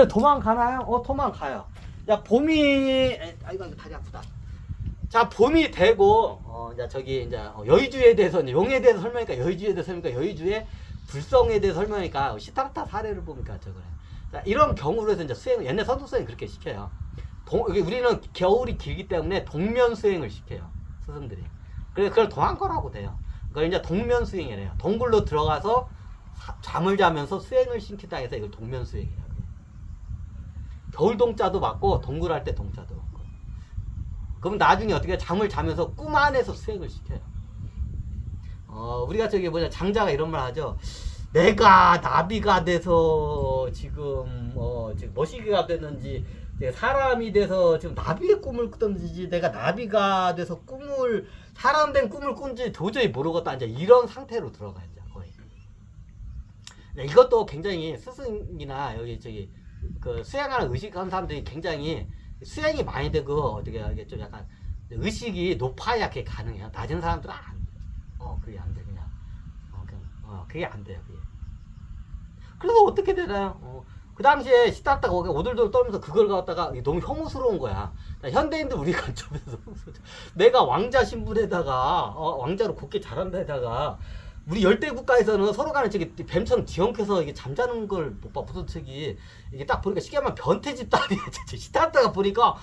도망가나요? 도망가요. 야, 봄이, 이거 다리 아프다. 자, 봄이 되고, 이제 저기, 이제, 여의주에 대해서, 이제 용에 대해서 설명하니까, 여의주에 대해서 설명하니까, 여의주의 불성에 대해서 설명하니까, 시타르타 사례를 보니까 저거래. 자, 이런 경우로 해서 이제 옛날 선도 수행 그렇게 시켜요. 우리는 겨울이 길기 때문에 동면 수행을 시켜요. 스승들이. 그래서 그걸 도망가라고 돼요. 그걸 이제 동면 수행이래요. 동굴로 들어가서 잠을 자면서 수행을 시킨다 해서 이걸 동면 수행이라고. 겨울 동자도 맞고 동굴할 때 동자도 맞고. 그럼 나중에 어떻게 잠을 자면서 꿈 안에서 수행을 시켜요. 우리가 저기 장자가 이런 말 하죠. 내가 나비가 돼서 지금 머시기가 됐는지 사람이 돼서 지금 나비의 꿈을 꾸든지 내가 나비가 돼서 사람 된 꿈을 꾼지 도저히 모르겠다. 이제 이런 상태로 들어가요. 거의. 이것도 굉장히 스승이나 여기 저기 그 수행하는 의식하는 사람들이 굉장히 수행이 많이 되고 어떻게 좀 약간 의식이 높아야 그게 가능해요. 낮은 사람들은 그게 안 돼. 그냥 그게 안 돼요. 그게. 그래서 어떻게 되나요? 그 당시에 시타르타가 오돌돌 떨면서 그걸 갖다가 너무 혐오스러운 거야. 현대인들 우리 관점에서 내가 왕자 신분에다가 왕자로 곱게 자란다에다가 우리 열대 국가에서는 서로 간에 저기 뱀처럼 뒤엉켜서 이게 잠자는 걸 못 봐. 무슨 책이 이게 딱 보니까 쉽게 말하면 변태 집단이야. 시타르타가 보니까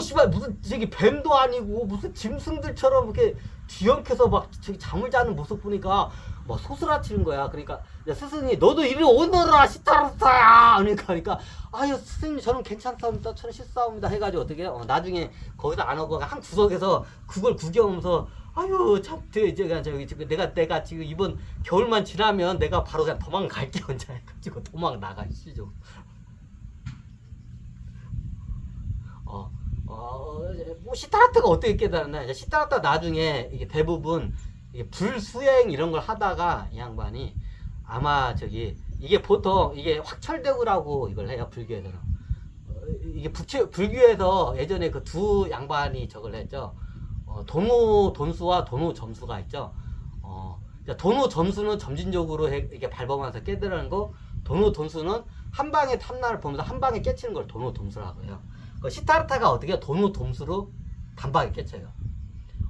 씨발 무슨 저기 뱀도 아니고 무슨 짐승들처럼 이렇게 뒤엉켜서 막 저기 잠을 자는 모습 보니까 막 소스라치는 거야. 그러니까 스승이 너도 이리 오너라 시타르타야. 그러니까 아유 스승님 저는 괜찮습니다. 저는 실수합니다. 해가지고 어떻게 나중에 거기서 안 하고 한 구석에서 그걸 구경하면서 아유 참 내가 지금 이번 겨울만 지나면 내가 바로 그냥 도망갈게 혼자 해가지고 도망 나가시죠. 시타르타가 어떻게 깨달았나? 시타르타 나중에 이게 대부분 이게 불수행 이런 걸 하다가 이 양반이 아마 이게 보통 이게 확철대우라고 이걸 해요. 불교에서는. 이게 불교에서 예전에 그 두 양반이 저걸 했죠. 돈우 돈수와 돈우 점수가 있죠. 돈우 점수는 점진적으로 이렇게 발범하면서 깨달은 거, 돈우 돈수는 한 방에 탐나를 보면서 한 방에 깨치는 걸 돈우 돈수라고 해요. 시타르타가 어떻게 해요? 돈우 돈수로 단방에 깨쳐요.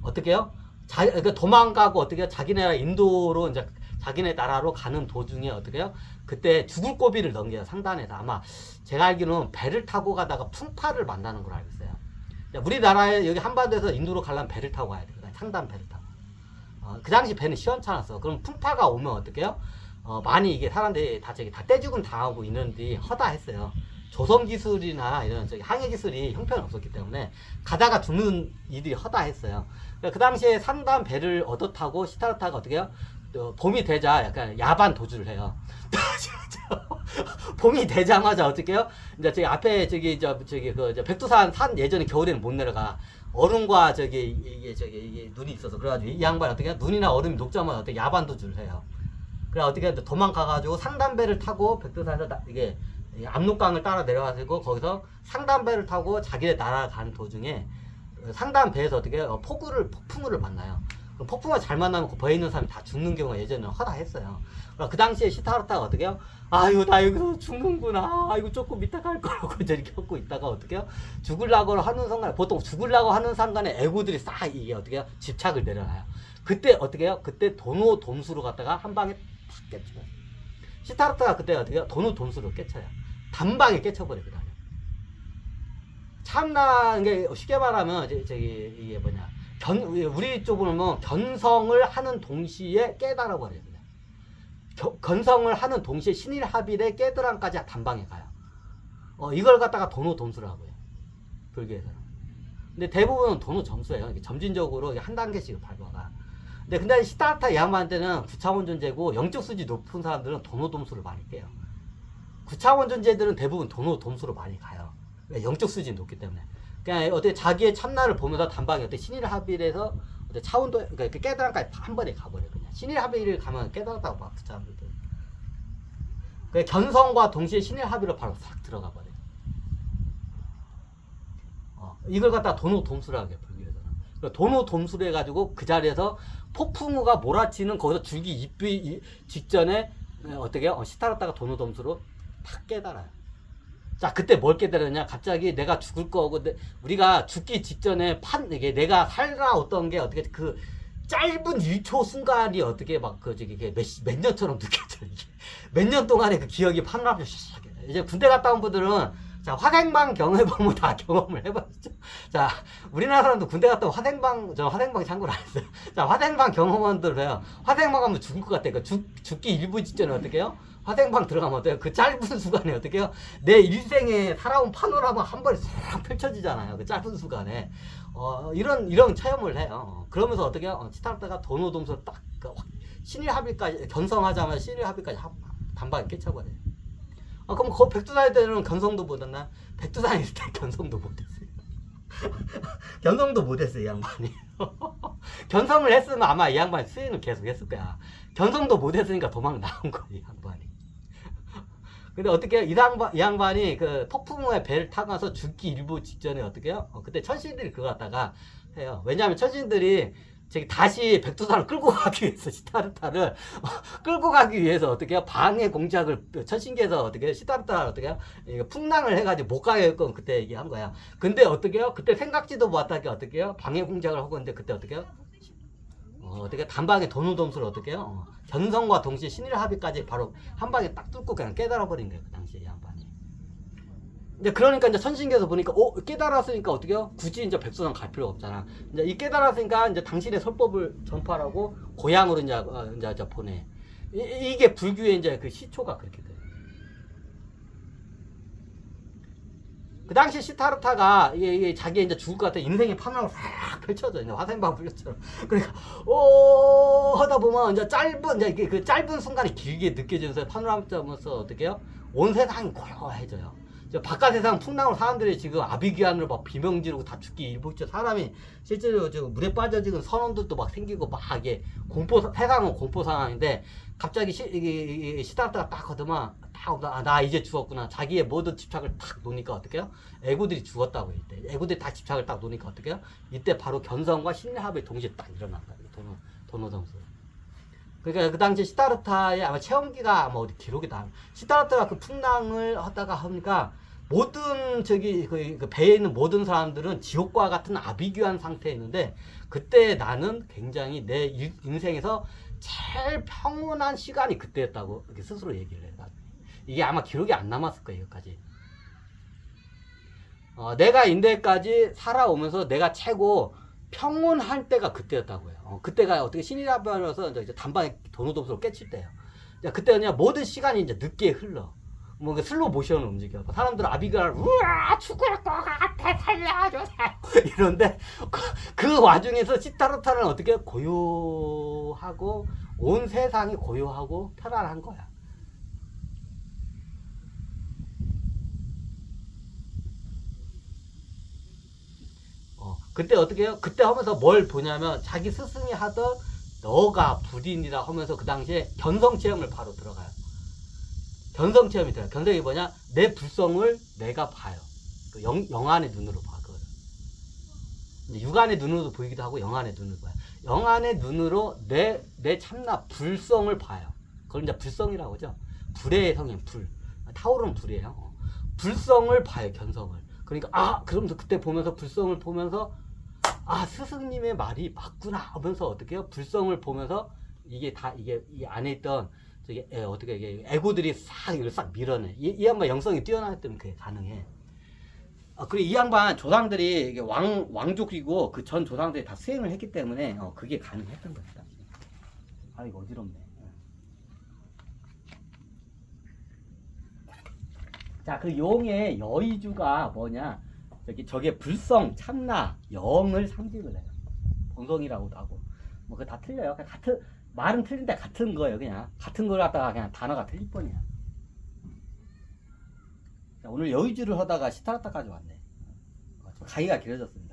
어떻게 해요? 그러니까 도망가고 어떻게 해요? 자기네 나라 인도로 이제 자기네 나라로 가는 도중에 어떻게 해요? 그때 죽을 고비를 넘겨요. 상단에서. 아마 제가 알기로는 배를 타고 가다가 풍파를 만나는 걸로 알고 있어요. 우리나라에 여기 한반도에서 인도로 가려면 배를 타고 가야 돼요. 상단 배를 타고. 그 당시 배는 시원찮았어. 그럼 풍파가 오면 어떻게 해요? 많이 이게 사람들이 다 떼죽음 당하고 있는데 허다했어요. 조선 기술이나 이런 항해 기술이 형편없었기 때문에 가다가 죽는 이들이 허다했어요. 그 당시에 상단 배를 얻어 타고 시타르타가 어떻게 해요? 봄이 되자 약간 야반 도주를 해요. 봄이 되자마자 어떻게 해요? 이제 저기 앞에 백두산 산 예전에 겨울에는 못 내려가. 얼음과 이게 눈이 있어서 그래가지고 이 양반 어떻게 해요? 눈이나 얼음이 녹자마자 어떻게 야반 도주를 해요. 그래 어떻게 해요? 도망가가지고 상단배를 타고 백두산에서 이게 압록강을 따라 내려가지고 거기서 상단배를 타고 자기네 나라 가는 도중에 상단배에서 어떻게 해요? 폭풍우를 만나요. 폭풍을 잘 만나면 그 배에 있는 사람이 다 죽는 경우가 예전에는 허다했어요. 그 당시에 시타르타가 어떻게 해요? 아유 나 여기서 죽는구나. 아이고 조금 이따 갈 거라고 이제 이렇게 하고 있다가 어떻게 해요? 죽으려고 하는 순간에 보통 죽으려고 하는 순간에 애고들이 싹 이게 어떻게 해요? 집착을 내려놔요. 그때 어떻게 해요? 그때 돈우 돈수로 갔다가 한 방에 탁 깨쳐요. 시타르타가 그때 어떻게 해요? 돈우 돈수로 깨쳐요. 단방에 깨쳐버리거든요. 참나 게 쉽게 말하면 이게 뭐냐? 우리 쪽으로 보면 견성을 하는 동시에 깨달아버려요. 견성을 하는 동시에 신일합일의 깨달음까지 단방에 가요. 이걸 갖다가 돈우 돈수라고 해요. 불교에서는. 근데 대부분은 돈우 점수예요. 점진적으로 한 단계씩 밟아가. 근데 시타르타 양반한테는 9차원 존재고 영적 수준이 높은 사람들은 돈우 돈수를 많이 깨요. 9차원 존재들은 대부분 돈우 돈수로 많이 가요. 영적 수준이 높기 때문에. 그냥 어떻게 자기의 참나를 보면서 단방에 어떻게 신일합일에서 어떻게 차원도 그러니까 깨달음까지 한 번에 가버려 그냥. 신일합일을 가면 깨달았다고 막 사람들들. 그 견성과 동시에 신일합일로 바로 싹 들어가 버려. 이걸 갖다가 돈우 돈수라고 해요 불교에서는. 돈우 돈수를 해가지고 그 자리에서 폭풍우가 몰아치는 거기서 줄기 입기 직전에 어떻게 해요? 시타르타가 돈우 돈수로 팍 깨달아요. 자, 그때 뭘 깨달았냐? 갑자기 내가 죽을 거고, 우리가 죽기 직전에 이게 내가 살아왔던 게 어떻게, 그 짧은 1초 순간이 어떻게 막, 몇 년처럼 느껴져, 이게. 몇 년 동안의 그 기억이 판을 이제 군대 갔다 온 분들은, 자, 화생방 경험해보면 다 경험을 해봤죠. 자, 우리나라 사람도 군대 갔다 오면 저 화생방 참고를 안 했어요. 자, 화생방 경험원들 해요. 화생방 가면 죽을 것 같아. 죽기 일부 직전에 어떻게 해요? 화생방 들어가면 어때요? 그 짧은 순간에 어떻게 해요? 내 일생에 살아온 파노라마 한 번에 싹 펼쳐지잖아요. 그 짧은 순간에. 이런 체험을 해요. 그러면서 어떻게 해요? 치타르타가 도노돔소를 딱, 신일 합의까지, 견성하자마자 신일 합의까지 단박에 깨쳐버려요. 그럼 백두산일 때는 견성도 못했나? 백두산일 때 견성도 못했어요. 견성도 못했어요, 이 양반이. 견성을 했으면 아마 이 양반이 수행을 계속 했을 거야. 견성도 못했으니까 도망 나온 거야, 이 양반이. 근데 어떻게 이 양반이 그 폭풍우의 배를 타고서 죽기 일부 직전에 어떻게 해요? 그때 천신들이 그거 갖다가 해요. 왜냐하면 천신들이 다시 백두산을 끌고 가기 위해서 시타르타를 끌고 가기 위해서 어떻게 해요? 방해 공작을 천신계에서 어떻게 해요? 시타르타를 어떻게 해요? 풍랑을 해가지고 못 가게 할 건 그때 얘기한 거야. 근데 어떻게 해요? 그때 생각지도 못하게 어떻게 해요? 방해 공작을 하고 있는데 그때 어떻게 해요? 어떻게 단방에 도누돔수를 어떻게 해요? 견성과 동시에 신일 합의까지 바로 한 방에 딱 뚫고 그냥 깨달아 버린 거예요. 그 당시에 이 양반이. 이제 그러니까 이제 천신계에서 보니까 깨달았으니까 어떻게 해요? 굳이 이제 백두산 갈 필요 없잖아. 이제 이 깨달았으니까 이제 당신의 설법을 전파하고 고향으로 이제 보내. 이게 불교의 이제 그 시초가 그렇게 돼요. 그 당시 시타르타가 이게 자기 이제 죽을 것 같아 인생의 파노라마를 싹 펼쳐져 이제 화생방 불렸처럼. 그러니까 하다 보면 이제 이제 그 짧은 순간이 길게 느껴지면서 파노라마면서 어떻게 해요? 온 세상이 고요해져요. 바깥 세상 풍랑으로 사람들이 지금 아비규환으로 막 비명 지르고 다 죽기 일부 직전 사람이 실제로 지금 물에 빠져 지금 선원들도 막 생기고 막 이게 세상은 공포 상황인데 갑자기 시타르타가 딱 하더만 나 이제 죽었구나. 자기의 모든 집착을 딱 놓으니까 어떻게 해요? 애구들이 죽었다고 이때. 애구들이 다 집착을 딱 놓으니까 어떻게 해요? 이때 바로 견성과 신합이 동시에 딱 일어난 거예요. 도노점수. 그러니까 그 당시 시타르타의 아마 체험기가 아마 어디 기록이 나. 시타르타가 그 풍랑을 하다가 하니까 모든 그 배에 있는 모든 사람들은 지옥과 같은 아비규환 상태에 있는데 그때 나는 굉장히 내 인생에서 제일 평온한 시간이 그때였다고 이렇게 스스로 얘기를 해요. 이게 아마 기록이 안 남았을 거예요, 여기까지. 내가 인대까지 살아오면서 내가 최고 평온할 때가 그때였다고요. 그때가 어떻게 신이라면서 이제 단방에 도노돔수로 깨칠 때예요. 그때는 그냥 모든 시간이 이제 늦게 흘러. 뭐 슬로우 모션을 움직여. 사람들은 아비가를 우와 죽을 것 같아 살려줘 이런데 그 와중에서 시타르타는 어떻게 고요하고 온 세상이 고요하고 편안한 거야. 그때 어떻게 해요? 그때 하면서 뭘 보냐면 자기 스승이 하던 너가 불인이라 하면서 그 당시에 견성 체험을 바로 들어가요. 견성 체험이 들어요. 견성이 뭐냐? 내 불성을 내가 봐요. 그 영안의 눈으로 봐, 그거를. 이제 육안의 눈으로도 보이기도 하고 영안의 눈으로 봐요. 영안의 눈으로 내 참나 불성을 봐요. 그걸 이제 불성이라고 하죠. 불의 성인, 불. 타오르는 불이에요. 불성을 봐요, 견성을. 그러니까, 그러면서 그때 보면서 불성을 보면서, 스승님의 말이 맞구나 하면서 어떻게 해요? 불성을 보면서 이게 이 안에 있던 어떻게 이게 에고들이 이걸 싹 밀어내. 이 양반 영성이 뛰어나기 때문에 그게 가능해. 그리고 이 양반 조상들이 이게 왕족이고 그 전 조상들이 다 수행을 했기 때문에 그게 가능했던 겁니다. 이거 어지럽네. 자, 그 용의 여의주가 뭐냐? 저게 불성, 참나, 영을 상징을 해요. 본성이라고도 하고. 뭐, 그거 다 틀려요. 말은 틀린데 같은 거예요, 그냥. 같은 걸 갖다가 그냥 단어가 틀릴 뿐이야. 자, 오늘 여의주를 하다가 시타르타까지 왔네. 좀 가기가 길어졌습니다.